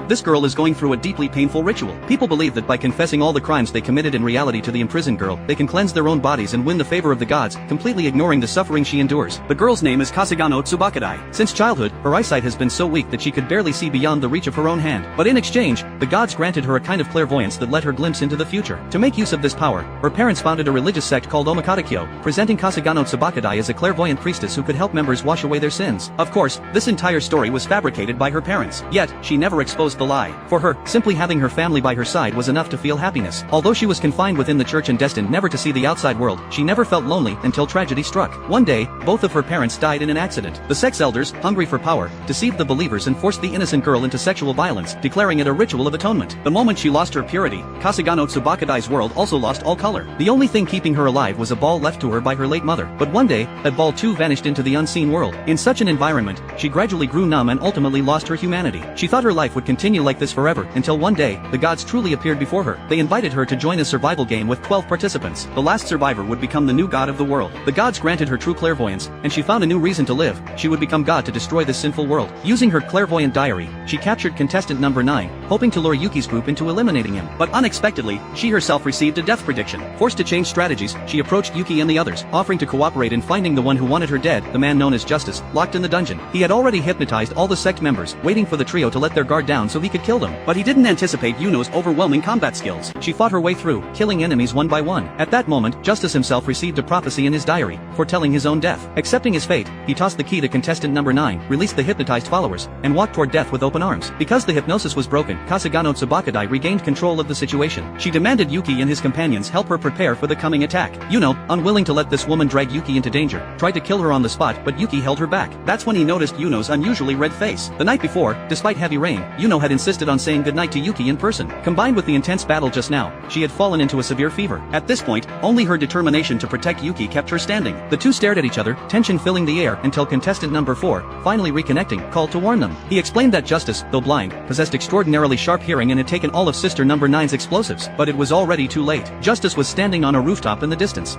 This girl is going through a deeply painful ritual. People believe that by confessing all the crimes they committed in reality to the imprisoned girl, they can cleanse their own bodies and win the favor of the gods, completely ignoring the suffering she endures. The girl's name is Kasagano Tsubakadai. Since childhood, her eyesight has been so weak that she could barely see beyond the reach of her own hand. But in exchange, the gods granted her a kind of clairvoyance that let her glimpse into the future. To make use of this power, her parents founded a religious sect called Omakata-kyo, presenting Kasagano Tsubakadai as a clairvoyant priestess who could help members wash away their sins. Of course, this entire story was fabricated by her parents. Yet, she never exposed the lie. For her, simply having her family by her side was enough to feel happiness. Although she was confined within the church and destined never to see the outside world, she never felt lonely until tragedy struck. One day, both of her parents died in an accident. The sect's elders, hungry for power, deceived the believers and forced the innocent girl into sexual violence, declaring it a ritual of atonement. The moment she lost her purity, Kasagano Tsubakadai's world also lost all color. The only thing keeping her alive was a ball left to her by her late mother. But one day, that ball too vanished into the unseen world. In such an environment, she gradually grew numb and ultimately lost her humanity. She thought her life would continue like this forever, until one day, the gods truly appeared before her. They invited her to join a survival game with 12 participants. The last survivor would become the new god of the world. The gods granted her true clairvoyance, and she found a new reason to live. She would become god to destroy this sinful world. Using her clairvoyant diary, she captured contestant number 9, hoping to lure Yuki's group into eliminating him. But unexpectedly, she herself received a death prediction. Forced to change strategies, she approached Yuki and the others, offering to cooperate in finding the one who wanted her dead, the man known as Justice, locked in the dungeon. He had already hypnotized all the sect members, waiting for the trio to let their guard down so he could kill them. But he didn't anticipate Yuno's overwhelming combat skills. She fought her way through, killing enemies one by one. At that moment, Justice himself received a prophecy in his diary, foretelling his own death. Accepting his fate, he tossed the key to contestant number 9, released the hypnotized followers, and walked toward death with open arms. Because the hypnosis was broken, Kasagano Tsubakadai regained control of the situation. She demanded Yuki and his companions help her prepare for the coming attack. Yuno, unwilling to let this woman drag Yuki into danger, tried to kill her on the spot, but Yuki held her back. That's when he noticed Yuno's unusually red face. The night before, despite heavy rain, Yuno had insisted on saying goodnight to Yuki in person. Combined with the intense battle just now, she had fallen into a severe fever. At this point, only her determination to protect Yuki kept her standing. The two stared at each other, tension filling the air, until contestant number 4, finally reconnecting, called to warn them. He explained that Justice, though blind, possessed extraordinarily sharp hearing and had taken all of sister number 9's explosives, but it was already too late. Justice was standing on a rooftop in the distance.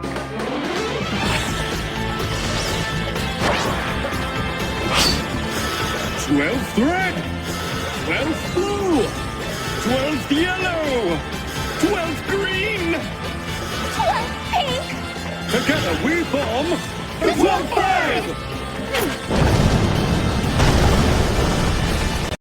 12th red, 12th blue, 12th yellow, 12th green, 12 pink! together we form the 12th bird!